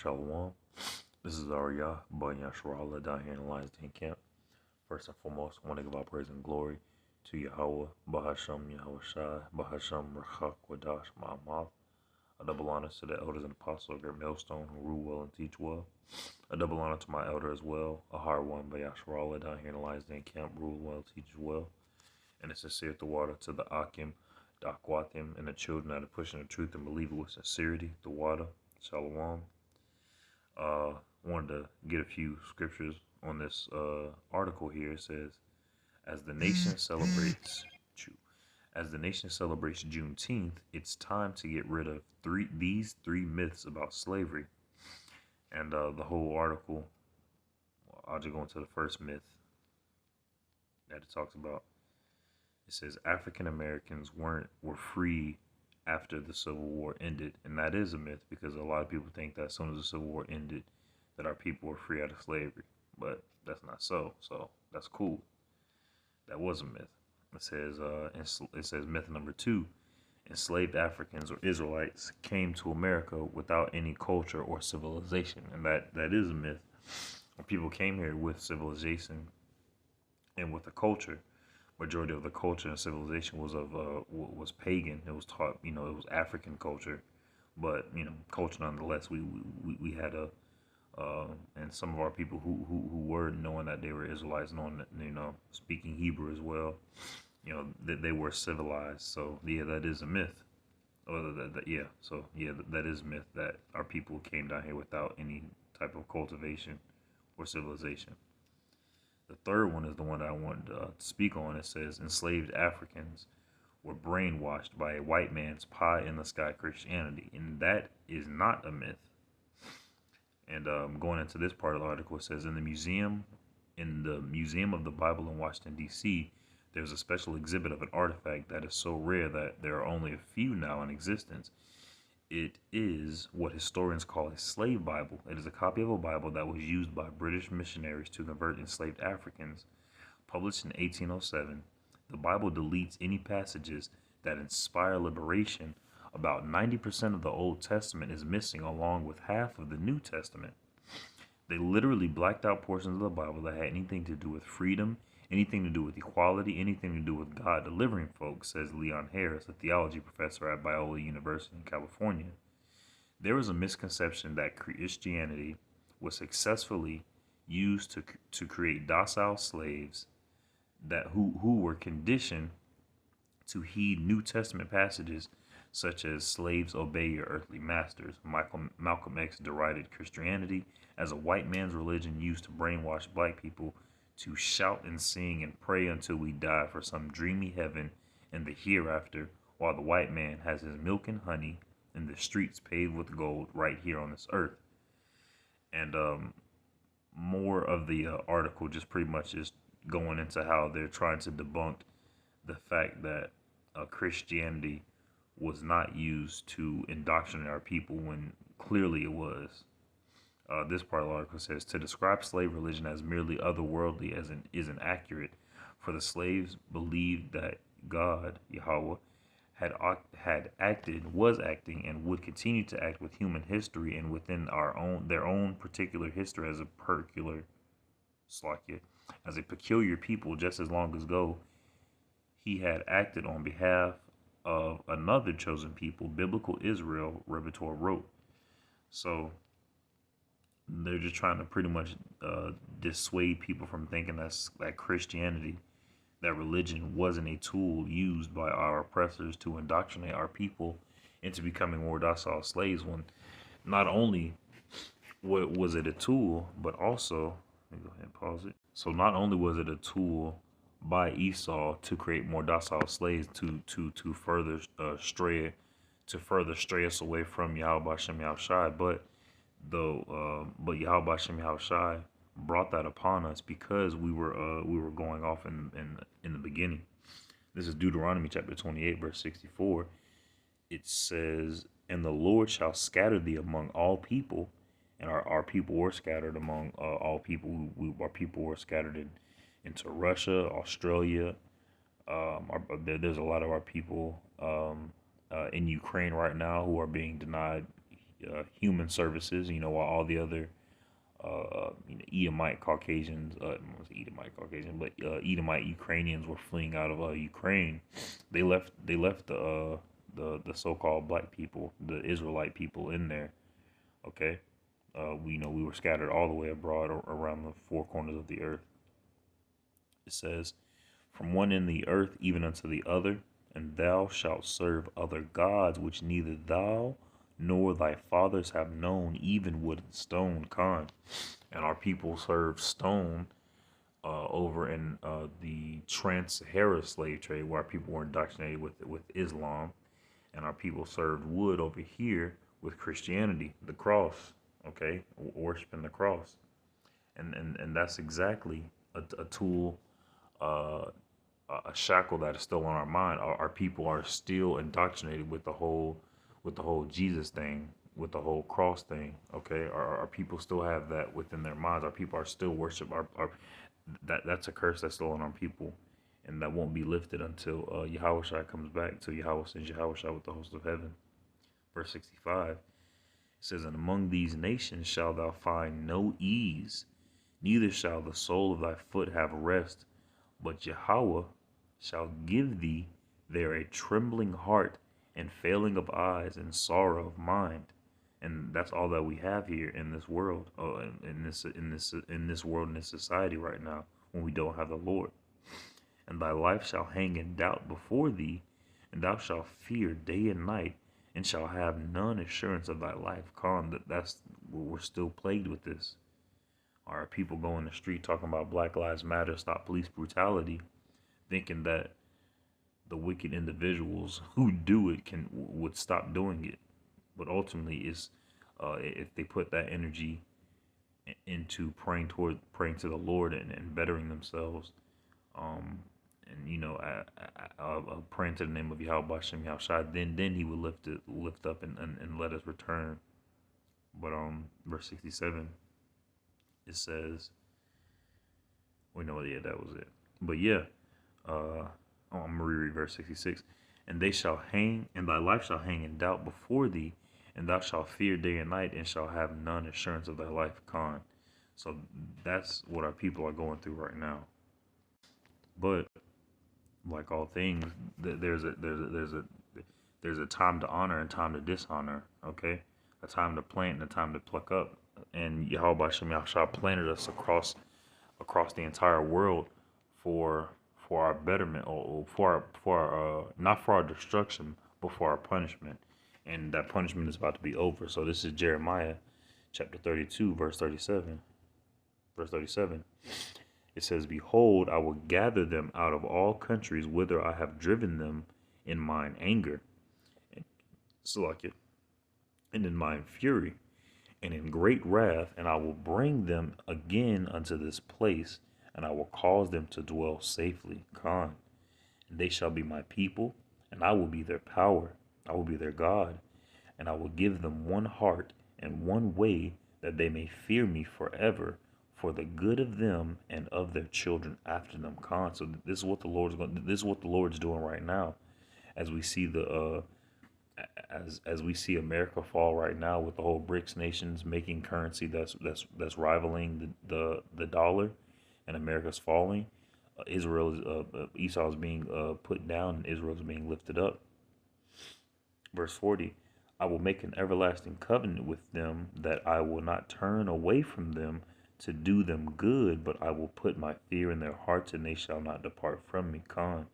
Shalom. This is Arya Banya Sharala down here in the Lions Den camp. First and foremost, I want to give all praise and glory to Yahweh, Bahasham Yahweh Shai, Bahasham Rachak Wadash Ma'amath. A double honor to the elders and apostles of Great Millstone who rule well and teach well. A double honor to my elder as well, a hard one by Yasharala down here in the Lions Den camp, rule well, teach well. And a sincere the water to the Akim, the Akwathim, and the children that are pushing the truth and believe it with sincerity, the water, Shalom. Wanted to get a few scriptures on this article here. It says, as the nation celebrates Juneteenth, it's time to get rid of these three myths about slavery. And the whole article, I'll just go into the first myth that it talks about. It says African Americans were free after the Civil War ended, and that is a myth because a lot of people think that as soon as the Civil War ended, that our people were free out of slavery, but that's not so. So that's cool. That was a myth. It says myth number 2: enslaved Africans or Israelites came to America without any culture or civilization, and that is a myth. People came here with civilization and with a culture. Majority of the culture and civilization was pagan. It was taught, it was African culture, but culture nonetheless. We had and some of our people who were knowing that they were Israelites, knowing that speaking Hebrew as well, that they were civilized. So yeah, that is a myth. That is a myth that our people came down here without any type of cultivation or civilization. The third one is the one that I wanted to speak on. It says enslaved Africans were brainwashed by a white man's pie in the sky Christianity, and that is not a myth. And going into this part of the article, it says in the Museum of the Bible in Washington D.C., there's a special exhibit of an artifact that is so rare that there are only a few now in existence. It is what historians call a slave Bible. It is a copy of a Bible that was used by British missionaries to convert enslaved Africans. Published in 1807, the Bible deletes any passages that inspire liberation. About 90% of the Old Testament is missing, along with half of the New Testament. They literally blacked out portions of the Bible that had anything to do with freedom, anything to do with equality, anything to do with God delivering folks, says Leon Harris, a theology professor at Biola University in California. There is a misconception that Christianity was successfully used to create docile slaves who were conditioned to heed New Testament passages such as slaves obey your earthly masters. Malcolm X derided Christianity as a white man's religion used to brainwash black people to shout and sing and pray until we die for some dreamy heaven and the hereafter, while the white man has his milk and honey and the streets paved with gold right here on this earth. And more of the article just pretty much is going into how they're trying to debunk the fact that Christianity was not used to indoctrinate our people when clearly it was. This part of the article says, to describe slave religion as merely otherworldly isn't accurate, for the slaves believed that God, Yahweh, was acting, and would continue to act with human history and within their own particular history as a peculiar people, just as long ago he had acted on behalf of another chosen people, biblical Israel, Revitor wrote. So they're just trying to pretty much dissuade people from thinking that Christianity, that religion, wasn't a tool used by our oppressors to indoctrinate our people into becoming more docile slaves, when not only was it a tool, but also, let me go ahead and pause it. So not only was it a tool by Esau to create more docile slaves to further stray us away from Yahweh Hashem Yahushai, but Yahweh Hashem Yahushai brought that upon us because we were going off in the beginning. This is Deuteronomy chapter 28 verse 64. It says, and the Lord shall scatter thee among all people. And our people were scattered among all people. Our people were scattered into Russia, Australia. There's a lot of our people in Ukraine right now who are being denied human services. While all the other Edomite Caucasians, not Edomite Caucasian, but Edomite Ukrainians were fleeing out of Ukraine. They left the so-called black people, the Israelite people, in there. Okay, we were scattered all the way abroad around the four corners of the earth. It says, from one end of the earth even unto the other, and thou shalt serve other gods which neither thou nor thy fathers have known, even wood and stone. Con. And our people served stone over in the trans-Sahara slave trade, where our people were indoctrinated with Islam, and our people served wood over here with Christianity, the cross. Okay, worshiping the cross, and that's exactly a tool, a shackle that is still on our mind. Our people are still indoctrinated with the whole Jesus thing, with the whole cross thing. Okay, our people still have that within their minds. Our people are still worship that's a curse that's still on our people, and that won't be lifted until Yahweh comes back, till Yahweh sends Yahweh with the host of heaven. Verse 65, it says, and among these nations shalt thou find no ease, neither shall the sole of thy foot have rest, but Yahweh shall give thee there a trembling heart, and failing of eyes, and sorrow of mind. And that's all that we have here in this world, in this world, in this society right now, when we don't have the Lord. And thy life shall hang in doubt before thee, and thou shalt fear day and night, and shall have none assurance of thy life. That's we're still plagued with this. Our people go in the street talking about Black Lives Matter, stop police brutality, thinking that the wicked individuals who do it would stop doing it. But ultimately, if they put that energy into praying to the Lord and bettering themselves, and praying to the name of Yahweh Shem Yahushua, then He would lift up and let us return. But verse 67, it says, that was it. But yeah, I'm gonna reread verse 66. And thy life shall hang in doubt before thee, and thou shalt fear day and night, and shall have none assurance of thy life. Con. So that's what our people are going through right now. But like all things, there's a time to honor and time to dishonor. Okay, a time to plant and a time to pluck up. And Yahweh Shem Yahushua planted us across the entire world for our betterment, or not for our destruction, but for our punishment. And that punishment is about to be over. So this is Jeremiah chapter 32, verse 37. Verse 37. It says, behold, I will gather them out of all countries whither I have driven them in mine anger, and in mine fury, and in great wrath, and I will bring them again unto this place, and I will cause them to dwell safely. Con. And they shall be my people, and I will be their power. I will be their God, and I will give them one heart and one way, that they may fear me forever, for the good of them and of their children after them. Con. So this is what the Lord's doing right now, as we see as we see America fall right now, with the whole BRICS nations making currency that's rivaling the dollar, and America's falling. Esau is being put down, and Israel is being lifted up. Verse 40, I will make an everlasting covenant with them, that I will not turn away from them to do them good, but I will put my fear in their hearts, and they shall not depart from me. Con.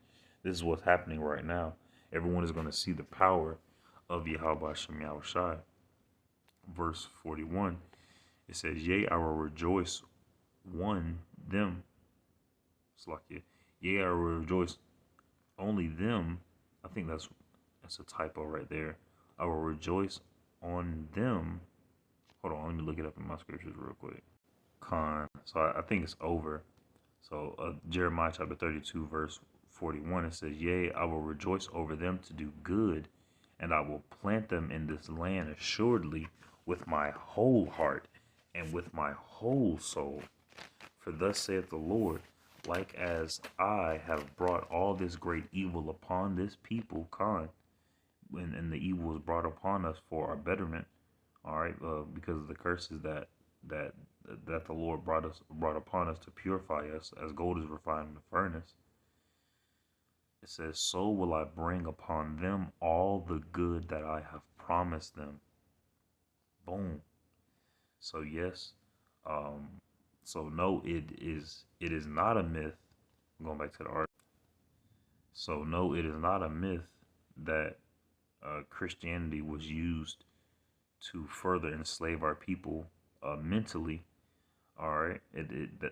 This is what's happening right now. Everyone is going to see the power of Yahweh Shem Yahushua. Verse 41, it says, yea, I will rejoice them. Yea, I will rejoice only them. I think that's a typo right there. I will rejoice on them. Hold on, let me look it up in my scriptures real quick. Con. So I think it's over. So Jeremiah chapter 32, verse 41, it says, yea, I will rejoice over them to do good, and I will plant them in this land assuredly with my whole heart and with my whole soul. For thus saith the Lord, like as I have brought all this great evil upon this people, Con, and the evil was brought upon us for our betterment, All right, because of the curses that that the Lord brought upon us to purify us, as gold is refined in the furnace. It says, "So will I bring upon them all the good that I have promised them." Boom. So yes, um, so no, it is not a myth. I'm going back to the art. So no, it is not a myth that Christianity was used to further enslave our people mentally. All right,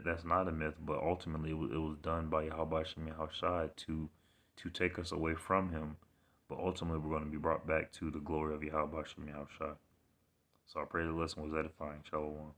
that's not a myth, but ultimately it was done by Yahweh Shem Yahushai to take us away from Him. But ultimately, we're going to be brought back to the glory of Yahweh Shem Yahushai. So I pray the lesson was edifying. Shalom.